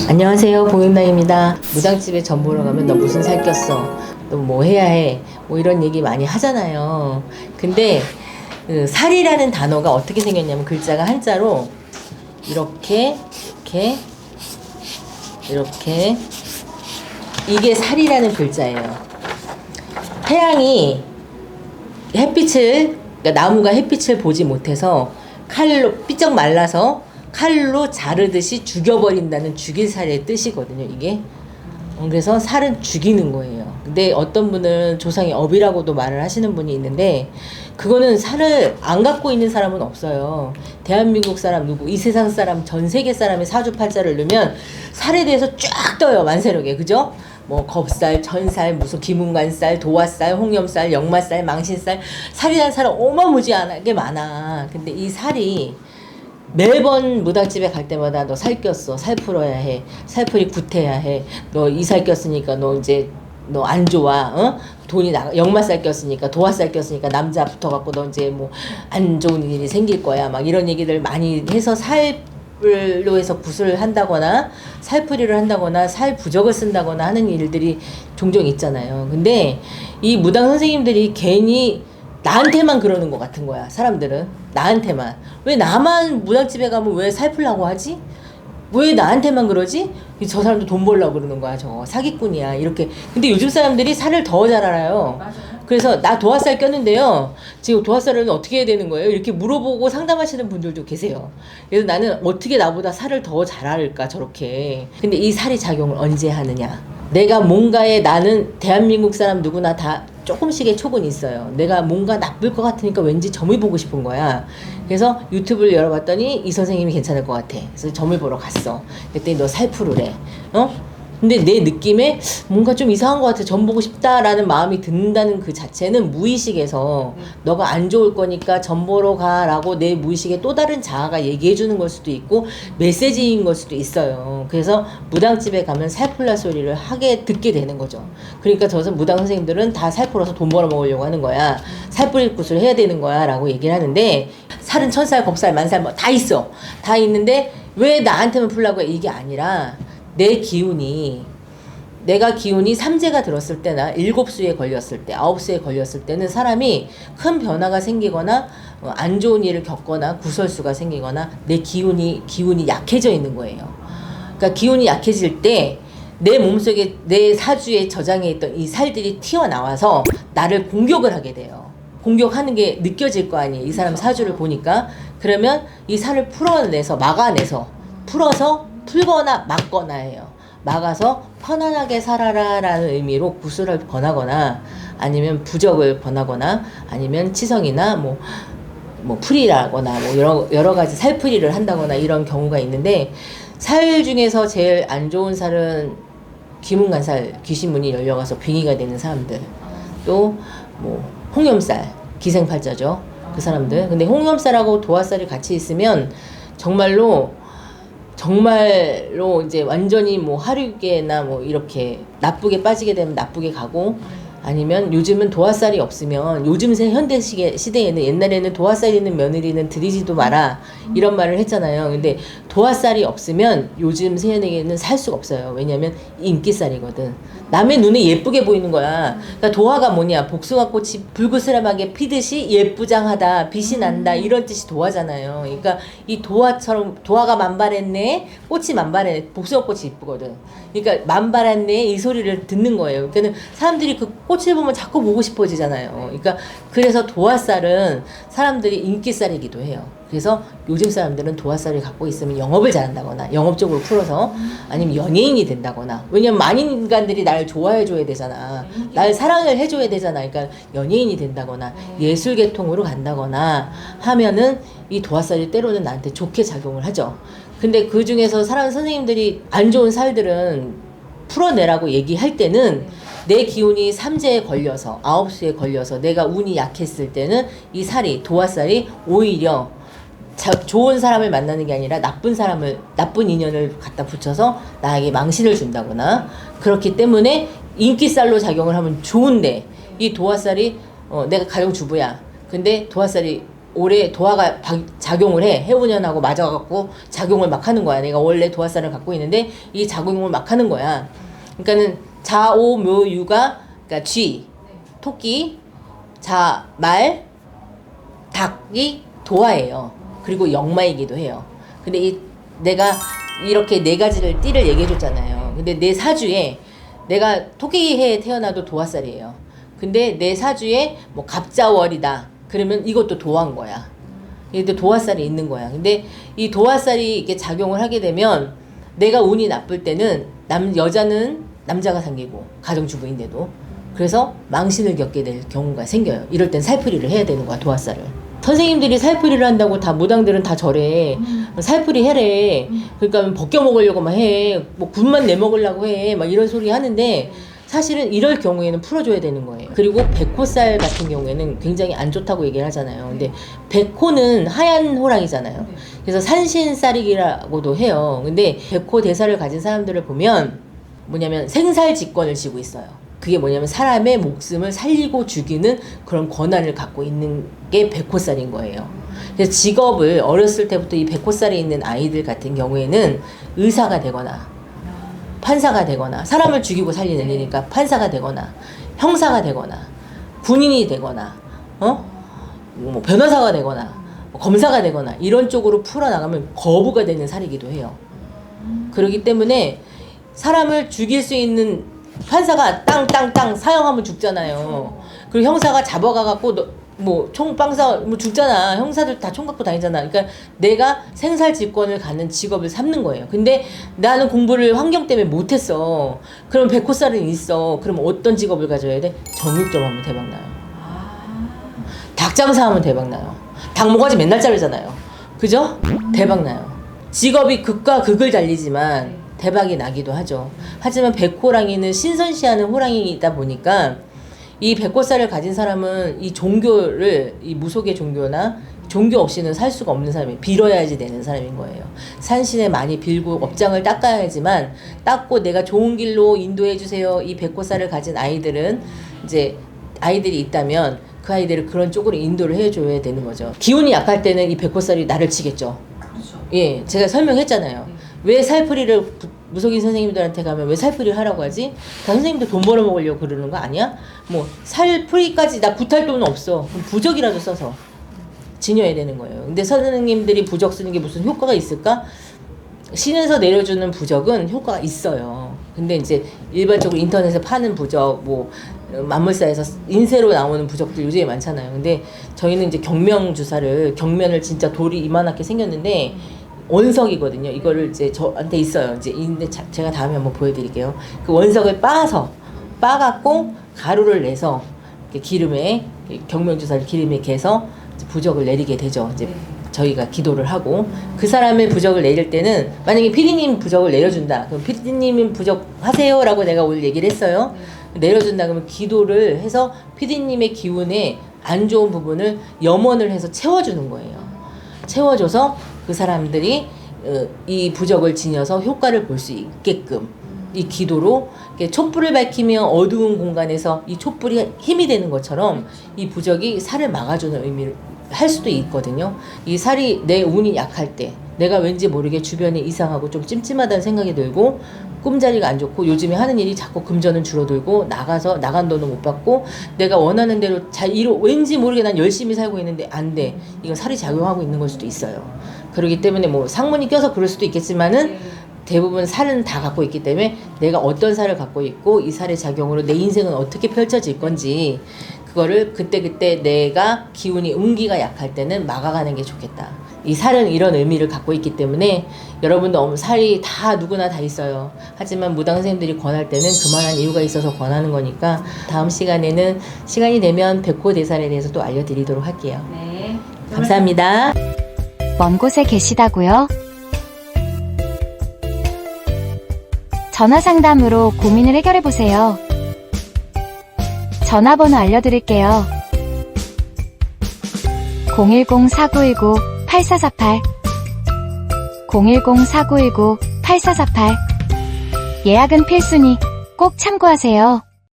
안녕하세요, 봉윤당입니다. 무당집에 전 보러 가면 너 무슨 살 꼈어? 너 뭐 해야 해? 뭐 이런 얘기 많이 하잖아요. 근데 그 살이라는 단어가 어떻게 생겼냐면 글자가 한자로 이렇게 이렇게 이게 살이라는 글자예요. 태양이 햇빛을 그러니까 나무가 햇빛을 보지 못해서 칼로 삐쩍 말라서 칼로 자르듯이 죽여버린다는 죽일 살의 뜻이거든요, 이게. 그래서 살은 죽이는 거예요. 근데 어떤 분은 조상의 업이라고도 말을 하시는 분이 있는데, 그거는 살을 안 갖고 있는 사람은 없어요. 대한민국 사람 누구, 이 세상 사람, 전 세계 사람의 사주팔자를 넣으면 살에 대해서 쫙 떠요, 만세력에. 그죠? 뭐 겁살, 천살, 무슨 기문관살, 도화살, 홍염살, 역마살, 망신살, 살이란 살은 어마무지하게 많아. 근데 이 살이 매번 무당집에 갈 때마다 너 살 꼈어, 살 풀어야 해, 살풀이 굳해야 해, 너 이 살 꼈으니까 너 이제 너 안 좋아, 어? 돈이 나가, 역마살 꼈으니까, 도화살 꼈으니까 남자 붙어갖고 너 이제 뭐 안 좋은 일이 생길 거야, 막 이런 얘기들 많이 해서 살로 해서 굿을 한다거나 살풀이를 한다거나 살 부적을 쓴다거나 하는 일들이 종종 있잖아요. 근데 이 무당 선생님들이 괜히 나한테만 그러는 것 같은 거야, 사람들은. 나한테만. 왜 나만 무당집에 가면 왜 살풀라고 하지? 왜 나한테만 그러지? 저 사람도 돈 벌려고 그러는 거야, 저거. 사기꾼이야, 이렇게. 근데 요즘 사람들이 살을 더 잘 알아요. 맞아요. 그래서 나 도화살 꼈는데요, 지금 도화살은 어떻게 해야 되는 거예요? 이렇게 물어보고 상담하시는 분들도 계세요. 그래서 나는 어떻게 나보다 살을 더 잘 알까, 저렇게. 근데 이 살이 작용을 언제 하느냐. 내가 뭔가에, 나는 대한민국 사람 누구나 다 조금씩의 촉은 있어요. 내가 뭔가 나쁠 것 같으니까 왠지 점을 보고 싶은 거야. 그래서 유튜브를 열어봤더니 이 선생님이 괜찮을 것 같아. 그래서 점을 보러 갔어. 그랬더니 너 살풀으래. 근데 내 느낌에 뭔가 좀 이상한 것 같아. 점 보고 싶다라는 마음이 든다는 그 자체는 무의식에서 너가 안 좋을 거니까 점 보러 가라고 내 무의식에 또 다른 자아가 얘기해 주는 걸 수도 있고 메시지인 걸 수도 있어요. 그래서 무당집에 가면 살풀라 소리를 하게 듣게 되는 거죠. 그러니까 저서 무당 선생님들은 다 살풀어서 돈 벌어 먹으려고 하는 거야. 살풀이 굿을 해야 되는 거야 라고 얘기를 하는데, 살은 천살, 겁살, 만살 뭐 다 있어. 다 있는데 왜 나한테만 풀라고 해? 이게 아니라 내 기운이, 내가 기운이 삼재가 들었을 때나 일곱 수에 걸렸을 때, 아홉 수에 걸렸을 때는 사람이 큰 변화가 생기거나 안 좋은 일을 겪거나 구설수가 생기거나 내 기운이 약해져 있는 거예요. 그러니까 기운이 약해질 때 내 몸속에, 내 사주에 저장해 있던 이 살들이 튀어나와서 나를 공격을 하게 돼요. 공격하는 게 느껴질 거 아니에요, 이 사람 사주를 보니까. 그러면 이 살을 풀어내서, 막아내서, 풀어서 풀거나 막거나 해요. 막아서 편안하게 살아라 라는 의미로 구슬을 권하거나 아니면 부적을 권하거나 아니면 치성이나 뭐 풀이라거나 뭐 여러 가지 살풀이를 한다거나 이런 경우가 있는데, 살 중에서 제일 안 좋은 살은 기문간살, 귀신문이 열려가서 빙의가 되는 사람들, 또 뭐 홍염살, 기생팔자죠, 그 사람들. 근데 홍염살하고 도화살이 같이 있으면 정말로 이제 완전히 뭐 하류계나 뭐 이렇게 나쁘게 빠지게 되면 나쁘게 가고, 아니면 요즘은 도화살이 없으면, 요즘 현대 시대에는, 옛날에는 도화살 있는 며느리는 들이지도 마라 이런 말을 했잖아요. 근데 도화살이 없으면 요즘 세연에게는 살 수가 없어요. 왜냐면 인기살이거든. 남의 눈에 예쁘게 보이는 거야. 그러니까 도화가 뭐냐, 복숭아꽃이 불그스름하게 피듯이 예쁘장하다, 빛이 난다, 이런 뜻이 도화잖아요. 그러니까 이 도화처럼, 도화가 만발했네, 꽃이 만발했네, 복숭아꽃이 이쁘거든. 그러니까 만발했네, 이 소리를 듣는 거예요. 그러니까 사람들이 그 꽃을 보면 자꾸 보고 싶어지잖아요. 그러니까 그래서 도화살은 사람들이 인기살이기도 해요. 그래서 요즘 사람들은 도화살을 갖고 있으면 영업을 잘한다거나, 영업적으로 풀어서, 아니면 연예인이 된다거나. 왜냐면 많은 인간들이 나를 좋아해줘야 되잖아, 날 사랑을 해줘야 되잖아. 그러니까 연예인이 된다거나 예술계통으로 간다거나 하면은 이 도화살이 때로는 나한테 좋게 작용을 하죠. 근데 그 중에서 선생님들이 안 좋은 살들은 풀어내라고 얘기할 때는, 내 기운이 삼재에 걸려서, 아홉 수에 걸려서 내가 운이 약했을 때는 이 살이, 도화살이 오히려 좋은 사람을 만나는 게 아니라 나쁜 인연을 갖다 붙여서 나에게 망신을 준다거나, 그렇기 때문에 인기살로 작용을 하면 좋은데, 이 도화살이 내가 가정주부야. 근데 도화살이 오래 도화가 작용을 해. 해운년하고 맞아갖고 작용을 막 하는 거야. 내가 원래 도화살을 갖고 있는데 이 작용을 막 하는 거야. 그러니까는 자오묘유가 그러니까 쥐, 토끼, 말, 닭이 도화예요. 그리고 역마이기도 해요. 근데 내가 이렇게 네 가지를 띠를 얘기해 줬잖아요. 근데 내 사주에 내가 토끼해에 태어나도 도화살이에요. 근데 내 사주에 뭐 갑자월이다. 그러면 이것도 도화인 거야. 이게 도화살이 있는 거야. 근데 이 도화살이 이렇게 작용을 하게 되면 내가 운이 나쁠 때는 여자는 남자가 생기고 가정주부인데도 그래서 망신을 겪게 될 경우가 생겨요. 이럴 땐 살풀이를 해야 되는 거야, 도화살을. 선생님들이 살풀이를 한다고 다 무당들은 다 저래. 살풀이 해래. 그러니까 벗겨 먹으려고 막 해. 뭐 굿만 내 먹으려고 해. 막 이런 소리 하는데 사실은 이럴 경우에는 풀어줘야 되는 거예요. 그리고 백호살 같은 경우에는 굉장히 안 좋다고 얘기를 하잖아요. 근데 백호는 하얀 호랑이잖아요. 그래서 산신살이라고도 해요. 근데 백호 대사를 가진 사람들을 보면 뭐냐면 생살직권을 쥐고 있어요. 그게 뭐냐면 사람의 목숨을 살리고 죽이는 그런 권한을 갖고 있는 게 백호살인 거예요. 그래서 직업을 어렸을 때부터 이 백호살에 있는 아이들 같은 경우에는 의사가 되거나 판사가 되거나 사람을 죽이고 살리는 일이니까 판사가 되거나 형사가 되거나 군인이 되거나 뭐 변호사가 되거나 뭐 검사가 되거나 이런 쪽으로 풀어나가면 거부가 되는 살이기도 해요. 그렇기 때문에 사람을 죽일 수 있는 판사가 땅땅땅 사형하면 죽잖아요. 그리고 형사가 잡아가갖고 뭐 총빵사 뭐 죽잖아. 형사들 다 총 갖고 다니잖아. 그러니까 내가 생살직권을 갖는 직업을 삼는 거예요. 근데 나는 공부를 환경 때문에 못했어. 그럼 백호살은 있어. 그럼 어떤 직업을 가져야 돼? 정육점 하면 대박나요. 닭장사하면 대박나요. 닭모가지 맨날 자르잖아요. 그죠? 대박나요. 직업이 극과 극을 달리지만 대박이 나기도 하죠. 하지만 백호랑이는 신선시하는 호랑이이다 보니까 이 백호살을 가진 사람은 이 종교를, 이 무속의 종교나 종교 없이는 살 수가 없는 사람이에요. 빌어야지 되는 사람인 거예요. 산신에 많이 빌고 업장을 닦아야지만 닦고 내가 좋은 길로 인도해 주세요. 이 백호살을 가진 아이들은 이제 아이들이 있다면 그 아이들을 그런 쪽으로 인도를 해줘야 되는 거죠. 기운이 약할 때는 이 백호살이 나를 치겠죠. 그렇죠. 예, 제가 설명했잖아요. 왜 살풀이를 무속인 선생님들한테 가면 왜 살풀이를 하라고 하지? 다 선생님들 돈 벌어먹으려고 그러는 거 아니야? 뭐 살풀이까지 나 굿할 돈은 없어. 그럼 부적이라도 써서 지녀야 되는 거예요. 근데 선생님들이 부적 쓰는 게 무슨 효과가 있을까? 신에서 내려주는 부적은 효과가 있어요. 근데 이제 일반적으로 인터넷에 파는 부적, 뭐 만물사에서 인쇄로 나오는 부적들 요즘에 많잖아요. 근데 저희는 이제 경면을 진짜 돌이 이만하게 생겼는데 원석이거든요. 이거를 이제 저한테 있어요. 이제 근데 제가 다음에 한번 보여드릴게요. 그 원석을 빠갖고 가루를 내서 기름에 경명주사를 기름에 개서 부적을 내리게 되죠. 이제 저희가 기도를 하고 그 사람의 부적을 내릴 때는 만약에 피디님 부적을 내려준다. 그럼 피디님 부적 하세요라고 내가 오늘 얘기를 했어요. 내려준다 그러면 기도를 해서 피디님의 기운에 안 좋은 부분을 염원을 해서 채워주는 거예요. 채워줘서 그 사람들이 이 부적을 지녀서 효과를 볼 수 있게끔 이 기도로 촛불을 밝히며 어두운 공간에서 이 촛불이 힘이 되는 것처럼 이 부적이 살을 막아주는 의미를 할 수도 있거든요. 이 살이 내 운이 약할 때 내가 왠지 모르게 주변이 이상하고 좀 찜찜하다는 생각이 들고 꿈자리가 안 좋고 요즘에 하는 일이 자꾸 금전은 줄어들고 나간 돈은 못 받고 내가 원하는 대로 왠지 모르게 난 열심히 살고 있는데 안 돼. 이건 살이 작용하고 있는 걸 수도 있어요. 그렇기 때문에 뭐 상문이 껴서 그럴 수도 있겠지만은 대부분 살은 다 갖고 있기 때문에 내가 어떤 살을 갖고 있고 이 살의 작용으로 내 인생은 어떻게 펼쳐질 건지 그거를 그때그때 내가 기운이 운기가 약할 때는 막아가는 게 좋겠다. 이 살은 이런 의미를 갖고 있기 때문에 여러분도 살이 다 누구나 다 있어요. 하지만 무당 선생님들이 권할 때는 그만한 이유가 있어서 권하는 거니까 다음 시간에는 시간이 되면 백호대살에 대해서 또 알려드리도록 할게요. 네. 감사합니다. 먼 곳에 계시다고요? 전화 상담으로 고민을 해결해보세요. 전화번호 알려드릴게요. 010-4919-8448 010-4919-8448 예약은 필수니 꼭 참고하세요.